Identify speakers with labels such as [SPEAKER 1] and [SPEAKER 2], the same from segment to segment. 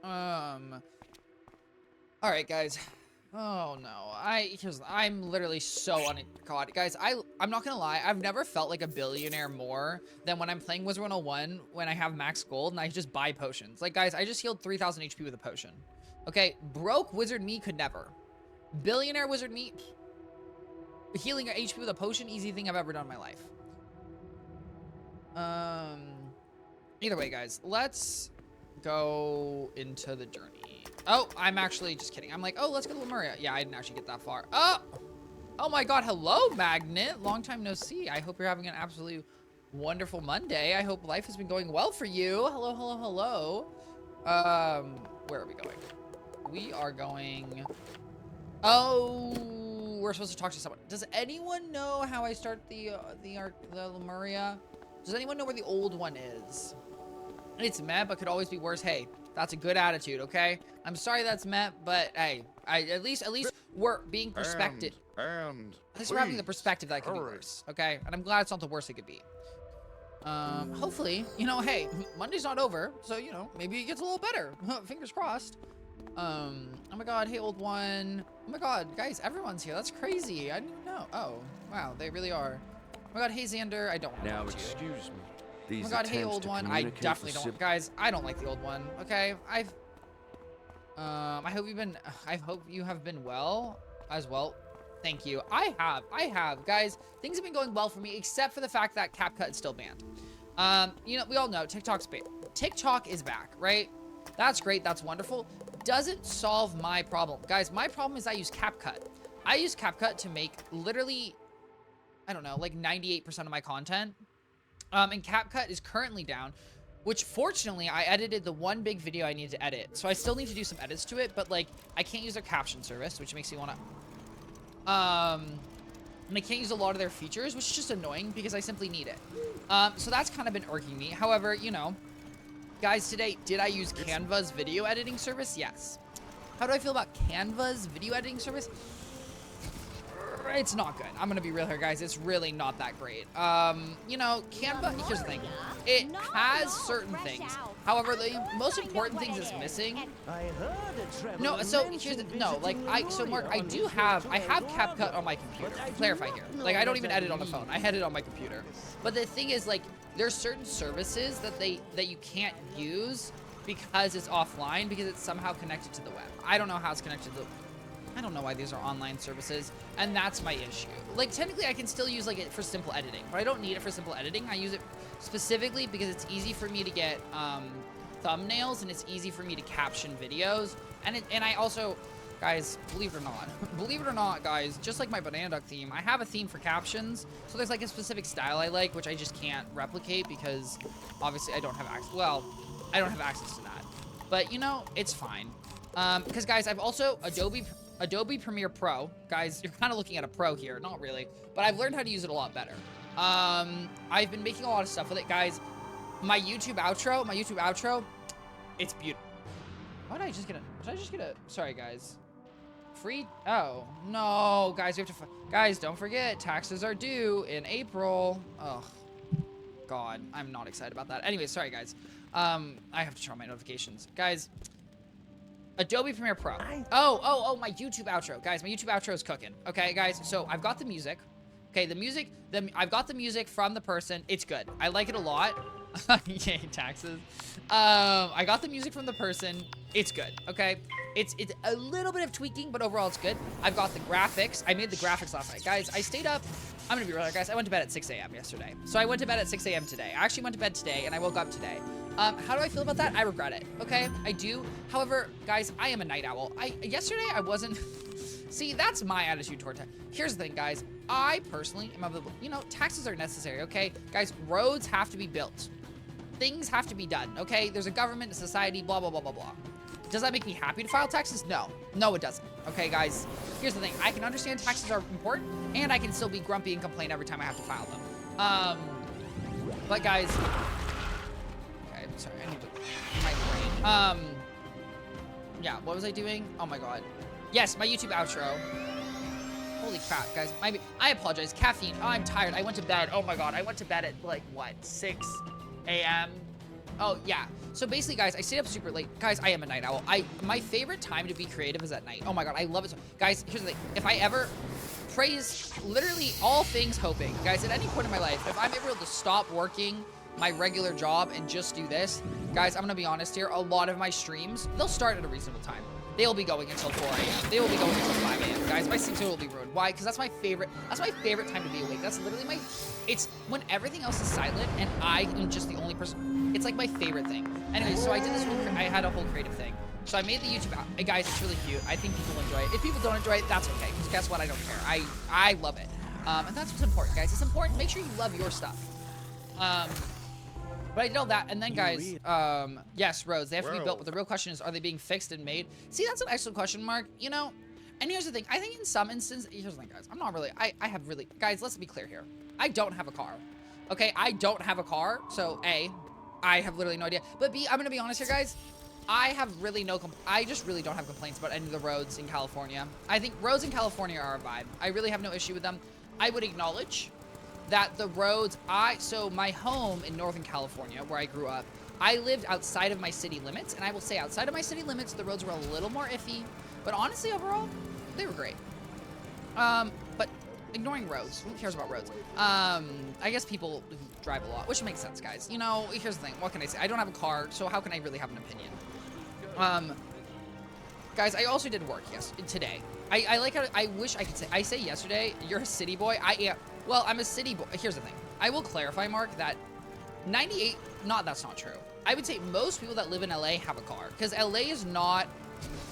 [SPEAKER 1] All right, guys. Oh no, I'm literally so on it. God, guys, I'm not gonna lie. I've never felt like a billionaire more than when I'm playing Wizard 101 when I have max gold and I just buy potions. Like, guys, I just healed 3,000 HP with a potion. Okay, broke wizard me could never. Billionaire wizard me, healing HP with a potion, easy thing I've ever done in my life. Either way, guys, let's go into the journey. Oh, I'm actually just kidding. I'm like, oh, let's go to Lemuria. Yeah, I didn't actually get that far. Oh my God. Hello, Magnet. Long time no see. I hope you're having an absolutely wonderful Monday. I hope life has been going well for you. Hello, hello, hello. Where are we going? We are going. Oh, we're supposed to talk to someone. Does anyone know how I start the Lemuria? Does anyone know where the old one is? It's meh, but could always be worse. Hey, that's a good attitude, okay? I'm sorry that's meh, but hey, at least we're being perspective.
[SPEAKER 2] And
[SPEAKER 1] at least we're having the perspective that it could be worse, okay? And I'm glad it's not the worst it could be. Hopefully, you know, hey, Monday's not over, so you know, maybe it gets a little better. Fingers crossed. Oh my God, hey old one. Oh my God, guys, everyone's here. That's crazy. I didn't even know. Oh, wow, they really are. Oh my God, hey Xander. I don't want to
[SPEAKER 2] now
[SPEAKER 1] talk to you.
[SPEAKER 2] excuse me.
[SPEAKER 1] Oh
[SPEAKER 2] These
[SPEAKER 1] my God, hey old one. I definitely don't. Guys, I don't like the old one. Okay, I hope you have been well as well. Thank you. I have. Guys, things have been going well for me, except for the fact that CapCut is still banned. You know, we all know TikTok is back, right? That's great. That's wonderful. Doesn't solve my problem. Guys, my problem is I use CapCut. I use CapCut to make literally, I don't know, like 98% of my content. And CapCut is currently down, which fortunately I edited the one big video I needed to edit. So I still need to do some edits to it, but like I can't use their caption service, which makes me want to, and I can't use a lot of their features, which is just annoying because I simply need it. So that's kind of been irking me. However, you know, guys, today, did I use Canva's video editing service? Yes. How do I feel about Canva's video editing service? It's not good. I'm gonna be real here, guys. It's really not that great. You know, Canva, here's the thing. It has certain things. However, the most important things it's missing. No, so here's the, no, like, so Mark, I have CapCut on my computer. To clarify here. Like, I don't even edit on the phone. I edit on my computer. But the thing is, like, there's certain services that you can't use because it's offline, because it's somehow connected to the web. I don't know how it's connected to the I don't know why these are online services, and that's my issue. Like, technically, I can still use, like, it for simple editing, but I don't need it for simple editing. I use it specifically because it's easy for me to get thumbnails, and it's easy for me to caption videos. And I also, guys, believe it or not, guys, just like my Banana Duck theme, I have a theme for captions. So there's, like, a specific style I like, which I just can't replicate because, obviously, I don't have access. Well, I don't have access to that. But, you know, it's fine. Because, guys, I've also Adobe Premiere Pro. Guys, you're kind of looking at a pro here. Not really, but I've learned how to use it a lot better. I've been making a lot of stuff with it, guys. My YouTube outro, it's beautiful. Why did I just get a, sorry, guys. Free, oh, no, guys, guys, don't forget, taxes are due in April. Oh, God, I'm not excited about that. Anyway, sorry, guys. I have to turn on my notifications. Guys, Adobe Premiere Pro. Oh, my YouTube outro. Guys, my YouTube outro is cooking. Okay, guys, so I've got the music. Okay, I've got the music from the person. It's good. I like it a lot. Yay, taxes. I got the music from the person. It's good, okay? It's a little bit of tweaking, but overall it's good. I've got the graphics. I made the graphics last night. Guys, I stayed up. I'm gonna be real, guys. I went to bed at 6 a.m. yesterday. So I went to bed at 6 a.m. today. I actually went to bed today, and I woke up today. How do I feel about that? I regret it, okay? I do. However, guys, I am a night owl. Yesterday, I wasn't... See, that's my attitude toward time. Here's the thing, guys. I personally am of the... You know, taxes are necessary, okay? Guys, roads have to be built. Things have to be done, okay? There's a government, a society, blah, blah, blah, blah, blah. Does that make me happy to file taxes? No. No, it doesn't. Okay, guys? Here's the thing. I can understand taxes are important, and I can still be grumpy and complain every time I have to file them. But, guys... Sorry, I need to my brain. Yeah, what was I doing? Oh my God. Yes, my YouTube outro. Holy crap, guys. I apologize. Caffeine. Oh, I'm tired. I went to bed. Oh my God. I went to bed at like what? 6 a.m. Oh yeah. So basically, guys, I stayed up super late. Guys, I am a night owl. My favorite time to be creative is at night. Oh my god, I love it. Guys, here's the thing. If I ever praise literally all things hoping, guys, at any point in my life, if I'm able to stop working my regular job and just do this, guys, I'm gonna be honest here, a lot of my streams, they'll start at a reasonable time. They'll be going until 4 a.m. They will be going until 5 a.m. Guys, my sleep will be ruined. Why? Because that's my favorite time to be awake. That's literally it's when everything else is silent and I am just the only person. It's like my favorite thing. Anyway, so I did this I had a whole creative thing. So I made the YouTube app. Hey guys, it's really cute. I think people will enjoy it. If people don't enjoy it, that's okay. Because guess what? I don't care. I love it. And that's what's important, guys. It's important. Make sure you love your stuff. But I did all that, and then guys, yes, roads, they have to be built, but the real question is, are they being fixed and made? See, that's an excellent question, Mark, you know, and here's the thing, I think in some instances, here's the thing, guys, I'm not really, I have really, guys, let's be clear here, I don't have a car, okay, I don't have a car, so A, I have literally no idea, but B, I'm gonna be honest here, guys, I just really don't have complaints about any of the roads in California. I think roads in California are a vibe. I really have no issue with them. I would acknowledge that the roads, so my home in Northern California, where I grew up, I lived outside of my city limits, and I will say outside of my city limits, the roads were a little more iffy, but honestly, overall, they were great. But ignoring roads, who cares about roads? I guess people who drive a lot, which makes sense, guys. You know, here's the thing, what can I say? I don't have a car, so how can I really have an opinion? Guys, I also did work, today. I like how, I wish I could say, I say yesterday, you're a city boy, I am. Well, I'm a city boy. Here's the thing. I will clarify, Mark, that that's not true. I would say most people that live in LA have a car, because LA is not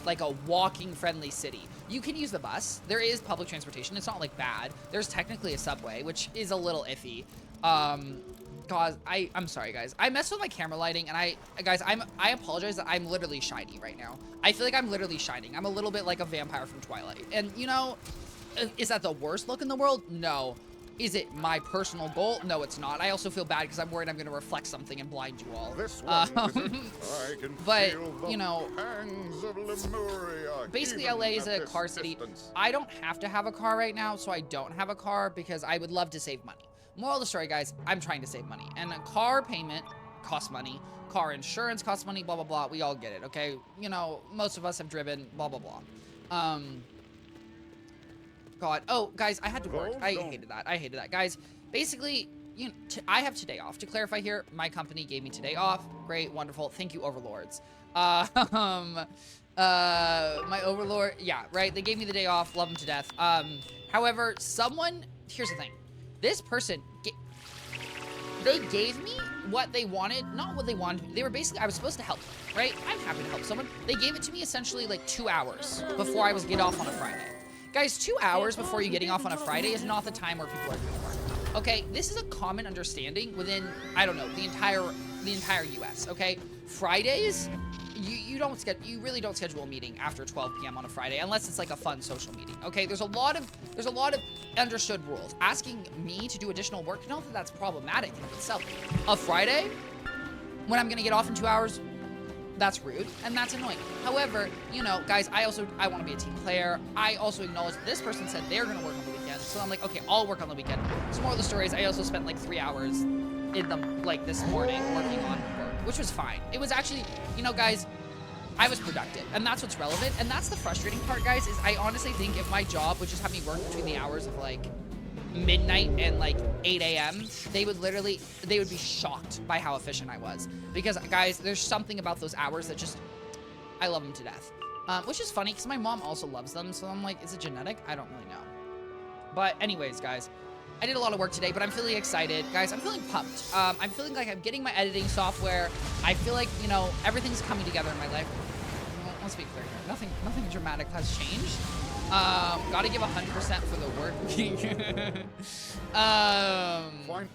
[SPEAKER 1] like a walking friendly city. You can use the bus. There is public transportation. It's not like bad. There's technically a subway, which is a little iffy. God, I'm sorry, guys. I messed with my camera lighting, and I apologize that I'm literally shiny right now. I feel like I'm literally shining. I'm a little bit like a vampire from Twilight. And, you know, is that the worst look in the world? No. Is it my personal goal? No, it's not. I also feel bad because I'm worried I'm going to reflect something and blind you all.
[SPEAKER 2] This one,
[SPEAKER 1] but, you know, basically LA is a car city. I don't have to have a car right now, so I don't have a car because I would love to save money. Moral of the story, guys, I'm trying to save money. And a car payment costs money. Car insurance costs money, blah, blah, blah. We all get it, okay? You know, most of us have driven, blah, blah, blah. God. Oh, guys, I had to work. I hated that. Guys, basically, I have today off. To clarify here, my company gave me today off. Great, wonderful. Thank you, overlords. My overlord, yeah, right? They gave me the day off. Love them to death. However, here's the thing. This person, they gave me what they wanted, not what they wanted. They were basically, I was supposed to help, right? I'm happy to help someone. They gave it to me essentially like 2 hours before I was get off on a Friday. Guys, 2 hours before you getting off on a Friday is not the time where people are doing work. Okay, this is a common understanding within, I don't know, the entire US, okay? Fridays, you really don't schedule a meeting after 12 p.m. on a Friday unless it's like a fun social meeting. Okay, there's a lot of understood rules. Asking me to do additional work, not that that's problematic in itself. A Friday, when I'm gonna get off in 2 hours, that's rude and that's annoying. However, you know, guys, I want to be a team player. I also acknowledge this person said they're gonna work on the weekend, so I'm like, okay, I'll work on the weekend. So more of the story is I also spent like 3 hours in them like this morning working on work, which was fine. It was actually, you know, guys, I was productive, and that's what's relevant. And that's the frustrating part, guys, is I honestly think if my job would just have me work between the hours of like midnight and like 8 a.m., they would be shocked by how efficient I was. Because, guys, there's something about those hours that just, I love them to death. Which is funny, because my mom also loves them, so I'm like, is it genetic? I don't really know. But anyways, guys, I did a lot of work today, but I'm feeling excited. Guys, I'm feeling pumped. I'm feeling like I'm getting my editing software. I feel like, you know, everything's coming together in my life. Well, let's be clear here. Nothing dramatic has changed. Gotta give 100% for the work.
[SPEAKER 2] Fine.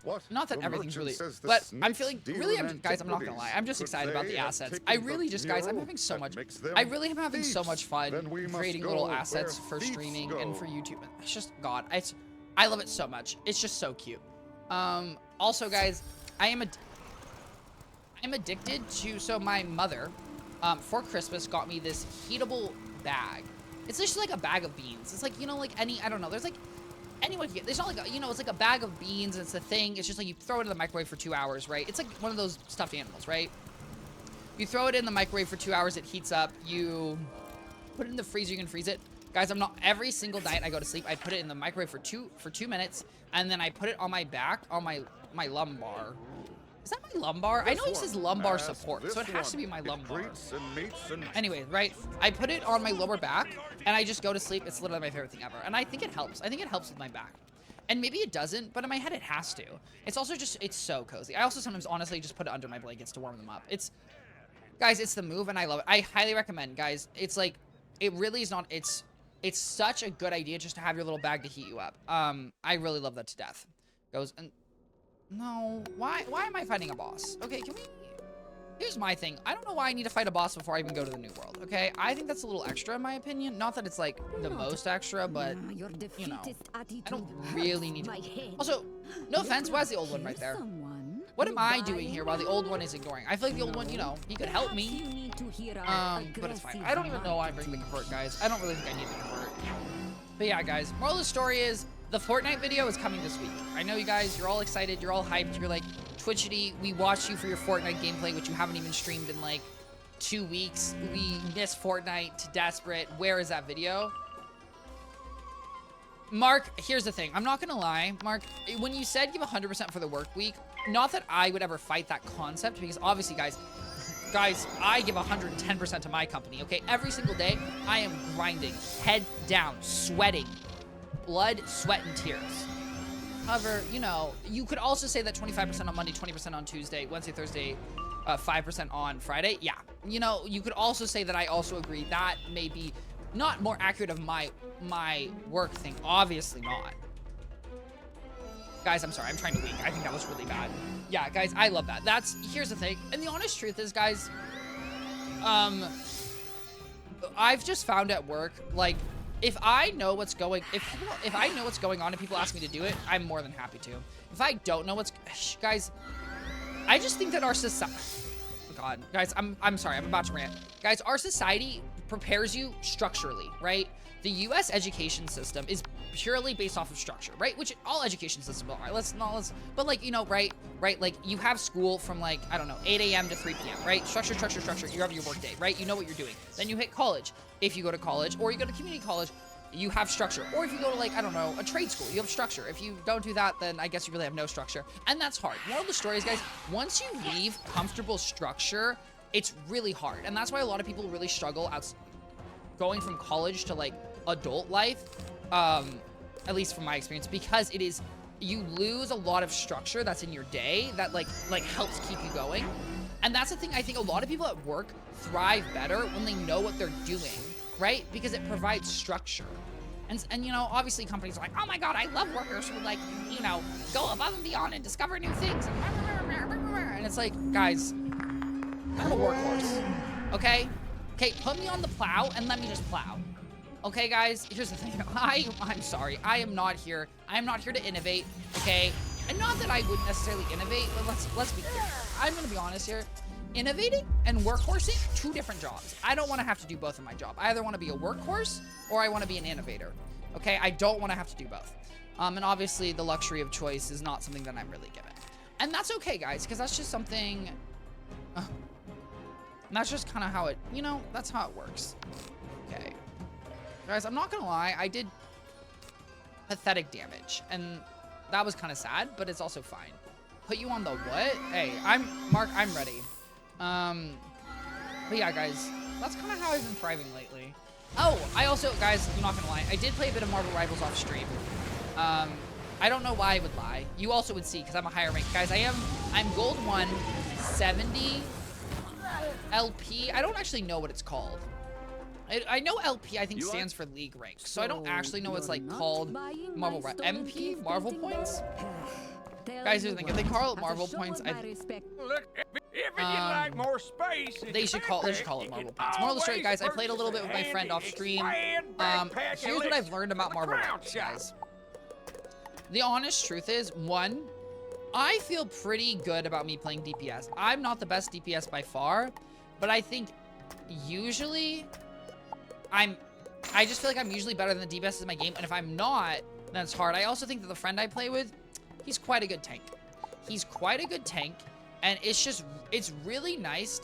[SPEAKER 2] What?
[SPEAKER 1] Not that everything's really, but I'm feeling really, guys, I'm not gonna lie. I'm just excited about the assets. I really just, guys, I'm having so much, I really am having so much fun creating little assets for streaming and for YouTube. It's just, God, I love it so much. It's just so cute. Also, guys, I'm addicted to, so my mother, for Christmas got me this heatable bag. It's just like a bag of beans. It's like, you know, like I don't know, there's like, anyone can get, there's not like, you know, it's like a bag of beans, it's a thing, it's just like you throw it in the microwave for 2 hours, right? It's like one of those stuffed animals, right? You throw it in the microwave for 2 hours, it heats up. You put it in the freezer, you can freeze it. Guys, I'm not, every single night I go to sleep, I put it in the microwave for two minutes, and then I put it on my back, on my lumbar. Is that my lumbar? I know it says lumbar support, so it has to be my lumbar. Anyway, right? I put it on my lower back, and I just go to sleep. It's literally my favorite thing ever. And I think it helps. I think it helps with my back. And maybe it doesn't, but in my head it has to. It's also just, it's so cozy. I also sometimes honestly just put it under my blankets to warm them up. Guys, it's the move, and I love it. I highly recommend, guys. It's like, it really is not, it's such a good idea just to have your little bag to heat you up. I really love that to death. Goes, and no, why am I fighting a boss? Okay, here's my thing. I don't know why I need to fight a boss before I even go to the new world, okay? I think that's a little extra in my opinion. Not that it's like the most extra, but you know, I don't really need to. Also, no offense, why's the old one right there? What am I doing here while the old one is ignoring? I feel like the old one, you know, he could help me. But it's fine. I don't even know why I'm bringing the convert, guys. I don't really think I need the convert. But yeah, guys, moral of the story is the Fortnite video is coming this week. I know you guys, you're all excited, you're all hyped. You're like, Twichty, we watched you for your Fortnite gameplay, which you haven't even streamed in like 2 weeks. We missed Fortnite to Desperate. Where is that video? Mark, here's the thing. I'm not gonna lie, Mark, when you said give 100% for the work week, not that I would ever fight that concept, because obviously, guys, I give 110% to my company, okay? Every single day, I am grinding, head down, sweating, blood, sweat, and tears. However, you know, you could also say that 25% on Monday, 20% on Tuesday, Wednesday, Thursday, 5% on Friday. Yeah, you know, you could also say that I also agree that may be not more accurate of my work thing. Obviously not. Guys, I'm sorry. I'm trying to wink. I think that was really bad. Yeah, guys, I love that. Here's the thing. And the honest truth is, guys, I've just found at work, like, if I know what's going, if I know what's going on and people ask me to do it, I'm more than happy to. If I don't know guys, I just think that our society, oh God, guys, I'm sorry. I'm about to rant. Guys, our society prepares you structurally, right? The U.S. education system is purely based off of structure, right? Which all education systems are. But like, you know, right? Like you have school from like, I don't know, 8 a.m. to 3 p.m., right? Structure. You have your work day, right? You know what you're doing. Then you hit college. If you go to college or you go to community college, you have structure. Or if you go to like, I don't know, a trade school, you have structure. If you don't do that, then I guess you really have no structure. And that's hard. Moral of the story is, guys, once you leave comfortable structure, it's really hard. And that's why a lot of people really struggle going from college to like adult life, at least from my experience, because you lose a lot of structure that's in your day that like helps keep you going. And that's the thing. I think a lot of people at work thrive better when they know what they're doing, right? Because it provides structure. And you know, obviously companies are like, oh my God, I love workers who like, you know, go above and beyond and discover new things. And it's like, guys, I'm a workhorse, okay? Okay, put me on the plow and let me just plow. Okay, guys, here's the thing. I'm sorry. I am not here to innovate, okay? And not that I wouldn't necessarily innovate, but let's be clear. I'm gonna be honest here. Innovating and workhorsing, two different jobs. I don't want to have to do both in my job. I either want to be a workhorse or I want to be an innovator. Okay, I don't want to have to do both. And obviously the luxury of choice is not something that I'm really given. And that's okay, guys, because that's just something, and that's just kind of how it, you know, that's how it works. Okay. Guys, I'm not gonna lie, I did pathetic damage, and that was kind of sad, but it's also fine. Put you on the what? Hey, Mark, I'm ready. But yeah, guys, that's kind of how I've been thriving lately. Oh, I also, guys, I'm not gonna lie, I did play a bit of Marvel Rivals off stream. I don't know why I would lie. You also would see, because I'm a higher rank. Guys, I'm gold 1, 70 LP. I don't actually know what it's called. I know LP, I think, stands for league rank, so I don't actually know what's like called Marvel MP, Marvel points. Guys, here's the thing. If they call it Marvel points,
[SPEAKER 2] Look, if you'd like more space,
[SPEAKER 1] they should call it Marvel points. Moral of the story, guys, I played a little bit with my friend off stream. Here's what I've learned about Marvel Rivals, guys. The honest truth is, one, I feel pretty good about me playing DPS. I'm not the best DPS by far, but I think usually I just feel like I'm usually better than the DPS in my game, and if I'm not, then it's hard. I also think that the friend I play with, he's quite a good tank. He's quite a good tank, and it's really nice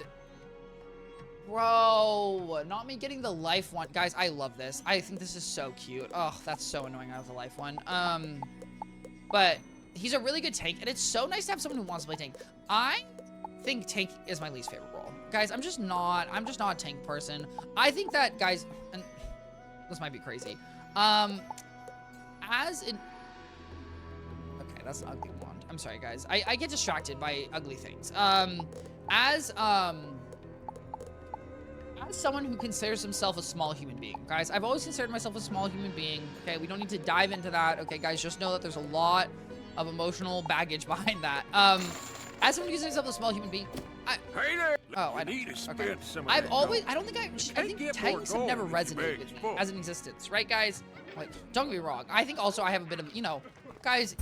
[SPEAKER 1] Bro, not me getting the life one. Guys, I love this. I think this is so cute. Oh, that's so annoying. I have the life one. But he's a really good tank, and it's so nice to have someone who wants to play tank. I think tank is my least favorite role. Guys, I'm just not a tank person. I think that, guys, and this might be crazy. As in, okay, that's an ugly wand. I'm sorry, guys. I get distracted by ugly things. As someone who considers himself a small human being, guys, I've always considered myself a small human being. Okay, we don't need to dive into that. Okay, guys, just know that there's a lot of emotional baggage behind that. As someone who considers himself a small human being,
[SPEAKER 2] Hey there.
[SPEAKER 1] oh, I
[SPEAKER 2] need to
[SPEAKER 1] don't.
[SPEAKER 2] spend
[SPEAKER 1] Okay.
[SPEAKER 2] some of
[SPEAKER 1] I've
[SPEAKER 2] that
[SPEAKER 1] always,
[SPEAKER 2] dough.
[SPEAKER 1] I don't think I think
[SPEAKER 2] get
[SPEAKER 1] tanks
[SPEAKER 2] more
[SPEAKER 1] have never
[SPEAKER 2] gold if you
[SPEAKER 1] resonated
[SPEAKER 2] beg
[SPEAKER 1] with me
[SPEAKER 2] full.
[SPEAKER 1] as an existence, right, guys? Like, don't get me wrong. I think also I have a bit of, you know, guys.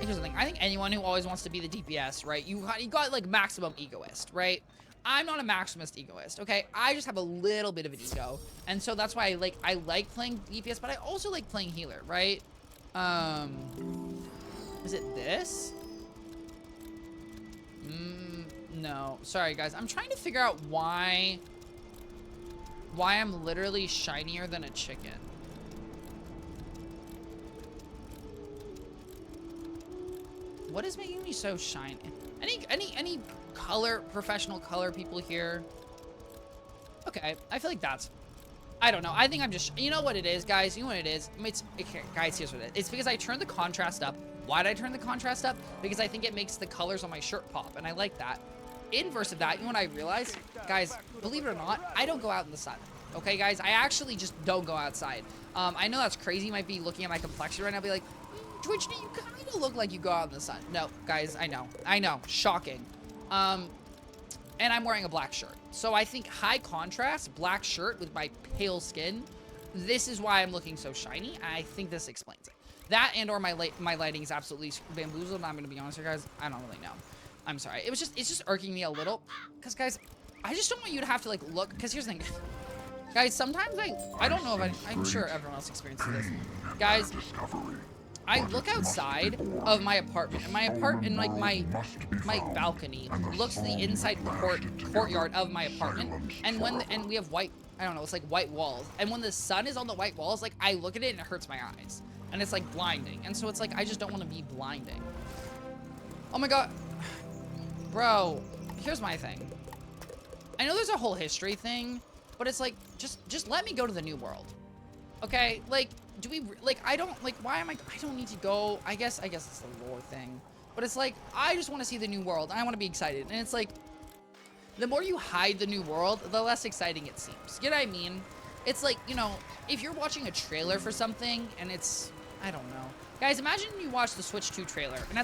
[SPEAKER 1] Here's the thing. I think anyone who always wants to be the DPS, right? You got like maximum egoist, right? I'm not a maximist egoist, okay? I just have a little bit of an ego, and so that's why I like playing DPS, but I also like playing healer, right? Is it this? No. Sorry, guys. I'm trying to figure out why I'm literally shinier than a chicken. What is making me so shiny? Any color, professional color people here? Okay, I feel like that's, I don't know. I think I'm just, you know what it is, guys? You know what it is? Okay, guys, here's what it is. It's because I turned the contrast up. Why did I turn the contrast up? Because I think it makes the colors on my shirt pop, and I like that. Inverse of that, you know what I realized? Guys, believe it or not, I don't go out in the sun. Okay, guys? I actually just don't go outside. I know that's crazy. You might be looking at my complexion right now and be like, Twichty, you kind of look like you go out in the sun. No, guys, I know. Shocking. And I'm wearing a black shirt. So I think high contrast, black shirt with my pale skin, this is why I'm looking so shiny. I think this explains it. That and or my lighting is absolutely bamboozled. I'm going to be honest here, guys. I don't really know. I'm sorry. It's just irking me a little. Because, guys, I just don't want you to have to, like, look. Because here's the thing. Guys, sometimes I don't know if I'm sure everyone else experiences this. Guys, I look outside of my apartment, and my apartment, like my balcony, looks to the inside courtyard of my apartment, and we have white, I don't know, it's like white walls, and when the sun is on the white walls, like I look at it and it hurts my eyes, and it's like blinding, and so it's like I just don't want to be blinding. Oh my god, bro, here's my thing. I know there's a whole history thing, but it's like just let me go to the new world, okay? Like. Do we, like, I don't, like, why am I don't need to go, I guess it's the lore thing, but it's like, I just want to see the new world, and I want to be excited, and it's like, the more you hide the new world, the less exciting it seems, you know what I mean? It's like, you know, if you're watching a trailer for something, and it's, I don't know, guys, imagine you watch the Switch 2 trailer, and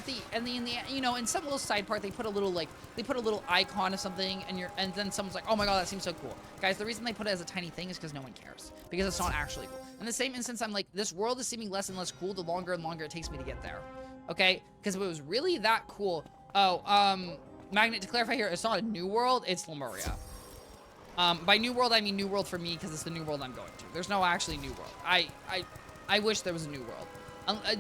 [SPEAKER 1] in the you know, in some little side part, they put a little icon of something, and then someone's like, oh my god, that seems so cool. Guys, the reason they put it as a tiny thing is because no one cares, because it's not actually cool. In the same instance, I'm like, this world is seeming less and less cool the longer and longer it takes me to get there, okay? Because if it was really that cool, Magnet, to clarify here, it's not a new world, it's Lemuria. By new world, I mean new world for me, because it's the new world I'm going to. There's no actually new world. I wish there was a new world.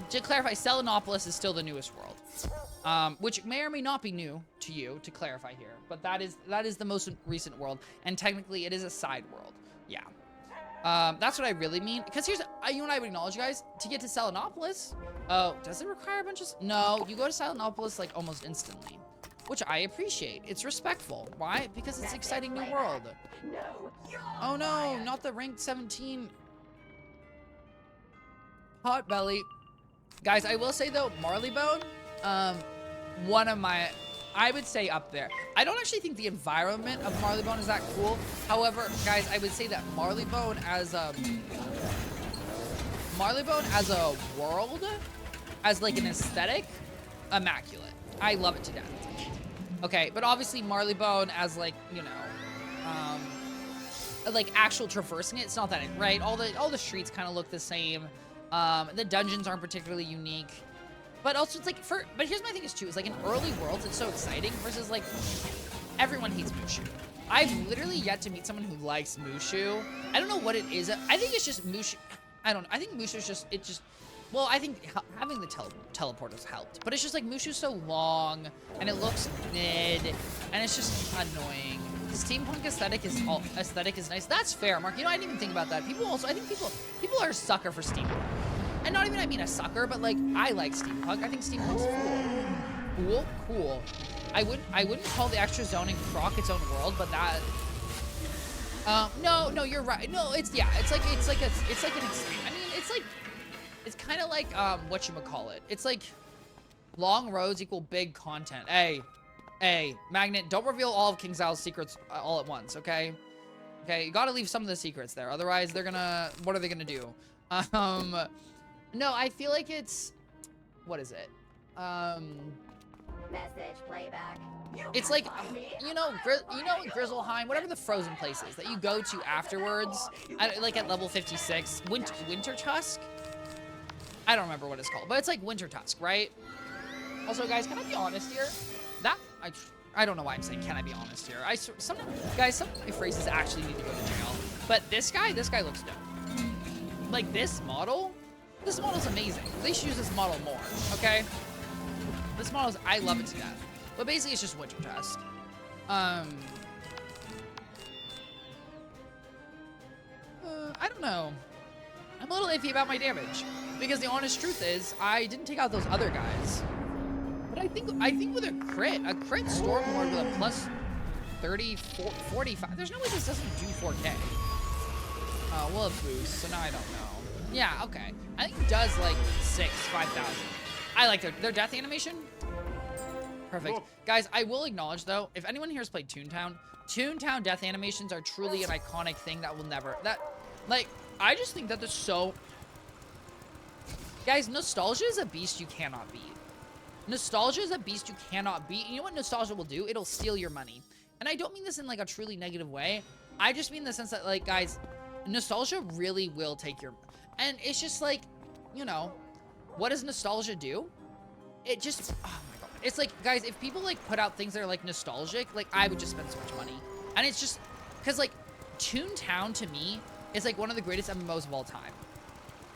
[SPEAKER 1] To clarify, Selenopolis is still the newest world, which may or may not be new to you, to clarify here, but that is the most recent world, and technically it is a side world. Yeah. That's what I really mean, because here's, you and I would acknowledge, guys, to get to Selenopolis, oh, does it require a bunch of, no, you go to Selenopolis, like, almost instantly, which I appreciate. It's respectful. Why? Because it's an exciting new world. Oh no, not the ranked 17 Potbelly. Guys, I will say, though, Marleybone, one of my, I would say up there. I don't actually think the environment of Marleybone is that cool. However, guys, I would say that Marleybone as a world, as like an aesthetic, immaculate. I love it to death. Okay, but obviously Marleybone as like, you know, like actual traversing it, it's not that, right? All the streets kind of look the same. The dungeons aren't particularly unique. But also, it's like, but here's my thing is too, is like in early worlds, it's so exciting versus like, everyone hates Mushu. I've literally yet to meet someone who likes Mushu. I don't know what it is. I think it's just Mushu. I don't know. I think Mushu's just, well, I think having the teleporters helped. But it's just like Mushu's so long, and it looks mid, and it's just annoying. The steampunk aesthetic is nice. That's fair, Mark. You know, I didn't even think about that. People also, I think people are a sucker for steampunk. And not even I mean a sucker, but like I like steampunk. I think steampunk's cool. Cool. I wouldn't call the extra zoning Croc its own world, but that. No, you're right. No, it's like it's kind of like whatchamacallit. It's like long roads equal big content. Hey, Magnet, don't reveal all of King Zal's secrets all at once, okay? Okay, you gotta leave some of the secrets there. Otherwise, what are they gonna do? No, I feel like it's, what is it?
[SPEAKER 3] Message playback.
[SPEAKER 1] It's like, you know, Grizzleheim, whatever the frozen place is that you go to afterwards, like at level 56, Winter Tusk? I don't remember what it's called, but it's like Winter Tusk, right? Also, guys, can I be honest here? I don't know why I'm saying can I be honest here. Guys, some of my phrases actually need to go to jail. But this guy looks dope. Like this model's amazing. They should use this model more, okay? I love it to death. But basically, it's just Winter Tusk. I don't know. I'm a little iffy about my damage because the honest truth is I didn't take out those other guys. But I think with a crit Stormlord with a plus 30, 45. There's no way this doesn't do 4K. Well, it boosts, so now I don't know. Yeah, okay. I think it does like 5,000. I like their death animation. Perfect. Guys, I will acknowledge though, if anyone here has played Toontown death animations are truly an iconic thing that will never, I just think that they're so, guys, nostalgia is a beast you cannot beat. Nostalgia is a beast you cannot beat. You know what nostalgia will do? It'll steal your money. And I don't mean this in like a truly negative way. I just mean in the sense that like, guys, nostalgia really will take your, and it's just like, you know, what does nostalgia do? It just, oh my God. It's like, guys, if people like put out things that are like nostalgic, like I would just spend so much money. And it's just, cause like Toontown to me is like one of the greatest MMOs of all time.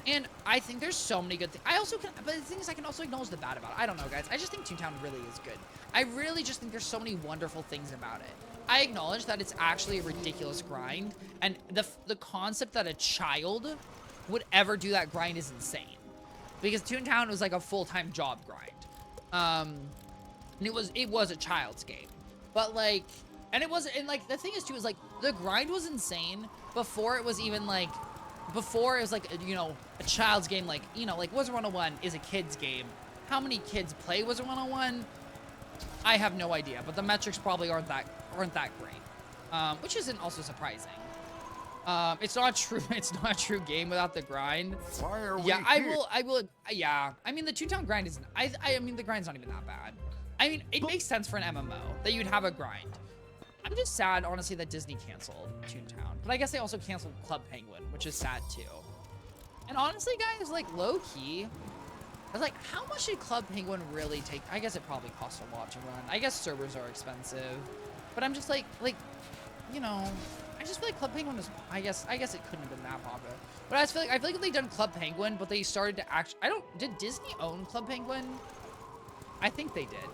[SPEAKER 1] And I think there's so many good things. I also can, but the thing is I can also acknowledge the bad about it. I don't know, guys. I just think Toontown really is good. I really just think there's so many wonderful things about it. I acknowledge that it's actually a ridiculous grind. And the concept that a child would ever do that grind is insane. Because Toontown was like a full-time job grind. And it was a child's game. But like, and it wasn't, and like, the thing is too, is like, the grind was insane before it was even like, before it was like, you know, a child's game, like, you know, like Wizard 101 is a kid's game. How many kids play Wizard 101? I have no idea, but the metrics probably aren't that great. Which isn't also surprising. It's not true. It's not a true game without the grind.
[SPEAKER 2] Why are we
[SPEAKER 1] here? I will. Yeah. I mean, the Toontown grind isn't. I mean, the grind's not even that bad. I mean, it makes sense for an MMO that you'd have a grind. I'm just sad, honestly, that Disney canceled Toontown. But I guess they also canceled Club Penguin, which is sad too. And honestly, guys, like low key, I was like, how much did Club Penguin really take? I guess it probably cost a lot to run. I guess servers are expensive, but I'm just like, you know. I just feel like Club Penguin was, I guess it couldn't have been that popular. But I feel like if they'd done Club Penguin, but they started to actually, did Disney own Club Penguin? I think they did.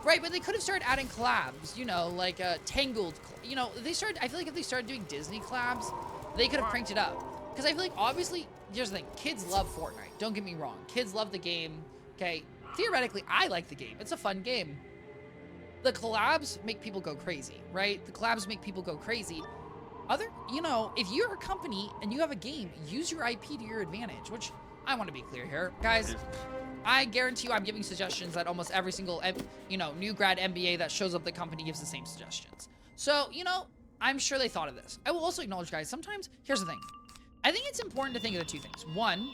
[SPEAKER 1] Right, but they could have started adding collabs, you know, like Tangled, you know, I feel like if they started doing Disney collabs, they could have cranked it up. Because I feel like, obviously, here's the thing, kids love Fortnite, don't get me wrong. Kids love the game, okay? Theoretically, I like the game, it's a fun game. The collabs make people go crazy, right? The collabs make people go crazy. You know, if you're a company and you have a game, use your IP to your advantage, which I want to be clear here. Guys, I guarantee you I'm giving suggestions that almost every single, you know, new grad MBA that shows up at the company gives the same suggestions. So, you know, I'm sure they thought of this. I will also acknowledge, guys, sometimes, here's the thing. I think it's important to think of the two things. One,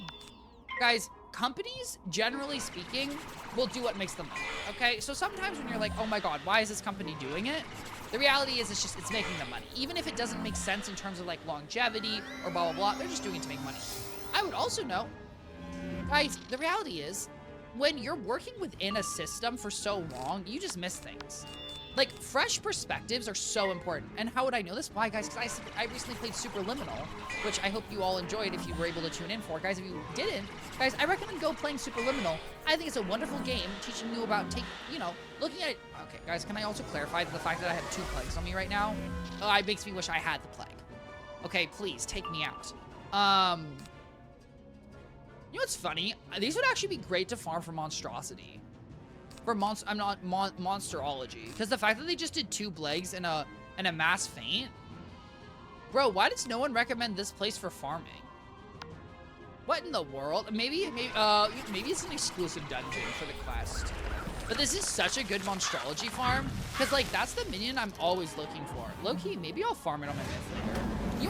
[SPEAKER 1] guys, companies, generally speaking, will do what makes them money, okay? So sometimes when you're like, oh my God, why is this company doing it? The reality is it's making them money. Even if it doesn't make sense in terms of like longevity or blah, blah, blah, they're just doing it to make money. I would also note, guys, the reality is when you're working within a system for so long, you just miss things. Like, fresh perspectives are so important. And how would I know this? Why, guys? Because I recently played Superliminal, which I hope you all enjoyed if you were able to tune in for. Guys, if you didn't, guys, I recommend go playing Superliminal. I think it's a wonderful game, teaching you about, looking at it. Okay, guys, can I also clarify the fact that I have 2 plagues on me right now? Oh, it makes me wish I had the plague. Okay, please, take me out. You know what's funny? These would actually be great to farm for monstrosity. Monsterology. Because the fact that they just did 2 plagues and a mass faint. Bro, why does no one recommend this place for farming? What in the world? Maybe it's an exclusive dungeon for the quest. But this is such a good monstrology farm. Because, like, that's the minion I'm always looking for. Low-key, maybe I'll farm it on my myth later. You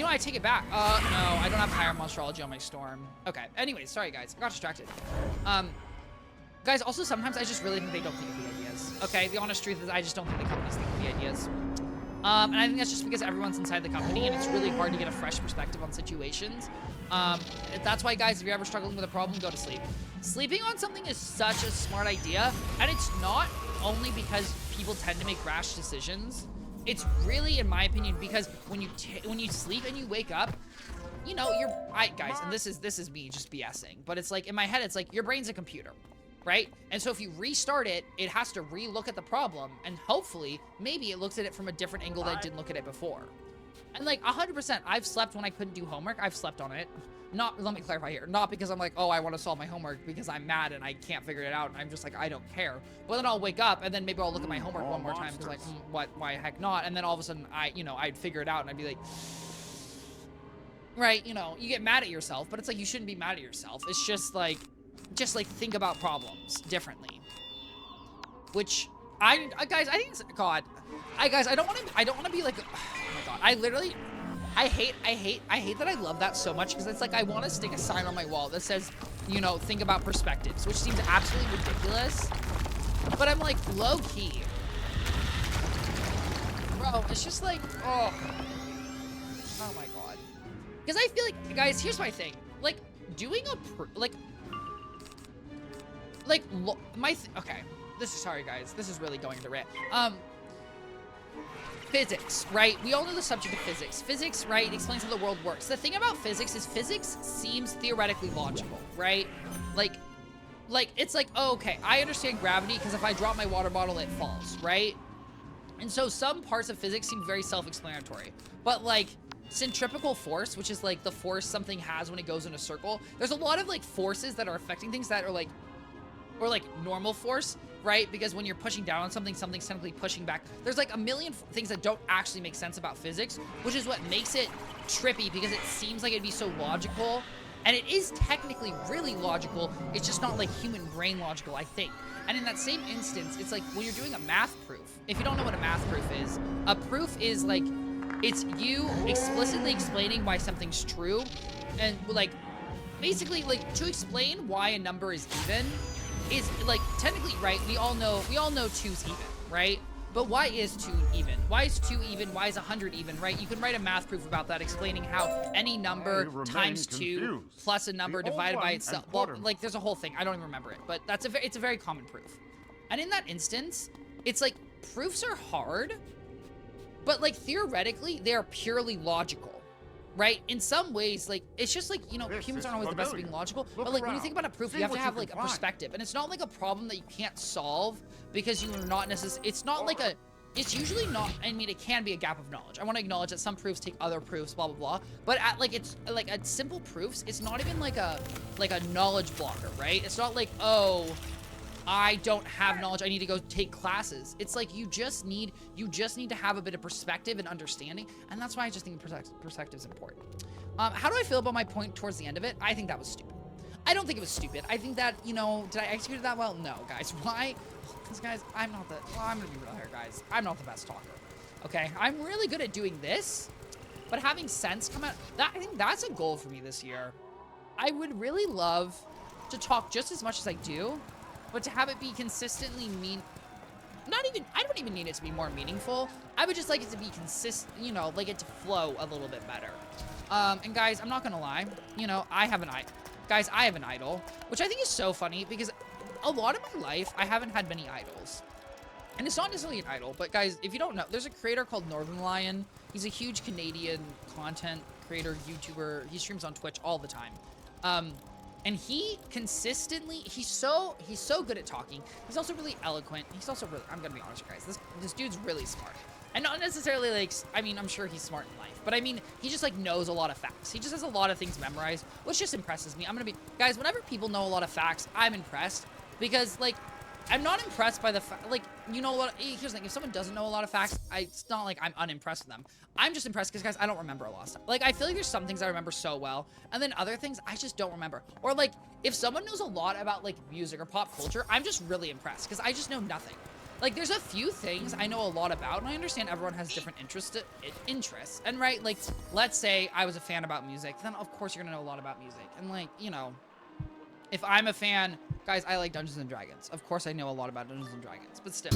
[SPEAKER 1] know what? I take it back. No, I don't have higher monstrology on my storm. Okay. Anyways, sorry, guys. I got distracted. Guys, also, sometimes I just really think they don't think of the ideas. Okay, the honest truth is I just don't think the companies think of the ideas. And I think that's just because everyone's inside the company and it's really hard to get a fresh perspective on situations. That's why, guys, if you're ever struggling with a problem, go to sleep. Sleeping on something is such a smart idea, and it's not only because people tend to make rash decisions. It's really, in my opinion, because when you sleep and you wake up, you know, guys, and this is me just BSing, but it's like, in my head, it's like, your brain's a computer, right? And so if you restart it, it has to re-look at the problem, and hopefully, maybe it looks at it from a different angle that it didn't look at it before. And like, 100%, I've slept when I couldn't do homework. I've slept on it. Let me clarify here. Not because I'm like, oh, I want to solve my homework because I'm mad and I can't figure it out, and I'm just like, I don't care. But then I'll wake up, and then maybe I'll look at my homework one more time, because like, why heck not? And then all of a sudden, I'd figure it out, and I'd be like, right, you get mad at yourself, but it's like, you shouldn't be mad at yourself. It's just like think about problems differently. Which, guys, I think it's, God. Guys, I don't want to be like, oh my God, I hate that I love that so much, because it's like, I want to stick a sign on my wall that says, think about perspectives, which seems absolutely ridiculous. But I'm like, low key. Bro, it's just like, oh my God. Because I feel like, guys, here's my thing. Like, doing a, okay. Sorry, guys. This is really going to rant. Physics, right? We all know the subject of physics. Physics, right, explains how the world works. The thing about physics is physics seems theoretically logical, right? Like, it's like, oh, okay, I understand gravity because if I drop my water bottle, it falls, right? And so some parts of physics seem very self-explanatory. But, like, centripetal force, which is, like, the force something has when it goes in a circle, there's a lot of, like, forces that are affecting things that are, like, or, like, normal force, right? Because when you're pushing down on something, something's technically pushing back. There's like a million things that don't actually make sense about physics, which is what makes it trippy, because it seems like it'd be so logical. And it is technically really logical. It's just not like human brain logical, I think. And in that same instance, it's like when you're doing a math proof. If you don't know what a math proof is, a proof is like, it's you explicitly explaining why something's true. And like, basically like to explain why a number is even, is like technically, right, we all know 2's even, right? But why is 2 even? Why is 2 even? Why is 100 even, right? You can write a math proof about that, explaining how any number times 2 plus a number divided by itself. Well, like there's a whole thing. I don't even remember it, but it's a very common proof. And in that instance, it's like proofs are hard, but like theoretically, they are purely logical. Right? In some ways, like, it's just like, humans aren't always the best at being logical, but like, when you think about a proof, you have to have like a perspective, and it's not like a problem that you can't solve because you are not necessarily, it's usually not, I mean, it can be a gap of knowledge. I want to acknowledge that some proofs take other proofs, blah, blah, blah, but at simple proofs, it's not even like a knowledge blocker, right? It's not like, oh, I don't have knowledge, I need to go take classes. It's like you just need to have a bit of perspective and understanding, and that's why I just think perspective is important. How do I feel about my point towards the end of it? I think that was stupid. I don't think it was stupid. I think that, did I execute it that well? No, guys. Why? Because, guys, I'm gonna be real here, guys. I'm not the best talker. Okay? I'm really good at doing this, but having sense come out, I think that's a goal for me this year. I would really love to talk just as much as I do, but to have it be consistently I don't even need it to be more meaningful. I would just like it to be consistent, like it to flow a little bit better. And guys, I'm not gonna lie, I have an idol, which I think is so funny because a lot of my life, I haven't had many idols. And it's not necessarily an idol, but guys, if you don't know, there's a creator called Northern Lion. He's a huge Canadian content creator, YouTuber. He streams on Twitch all the time. And he consistently, he's so good at talking. He's also really eloquent. He's also really, I'm gonna be honest, guys, this dude's really smart. And not necessarily like, I mean, I'm sure he's smart in life, but I mean, he just like knows a lot of facts. He just has a lot of things memorized, which just impresses me. Guys, whenever people know a lot of facts, I'm impressed, because like, I'm not impressed by the fact, like, you know what, here's the thing, if someone doesn't know a lot of facts, it's not like I'm unimpressed with them. I'm just impressed because, guys, I don't remember a lot of stuff. Like, I feel like there's some things I remember so well, and then other things I just don't remember. Or, like, if someone knows a lot about, like, music or pop culture, I'm just really impressed because I just know nothing. Like, there's a few things I know a lot about, and I understand everyone has different interests. And, right, like, let's say I was a fan about music, then, of course, you're gonna know a lot about music. And, like, you know, if I'm a fan, guys, I like Dungeons & Dragons. Of course, I know a lot about Dungeons & Dragons, but still.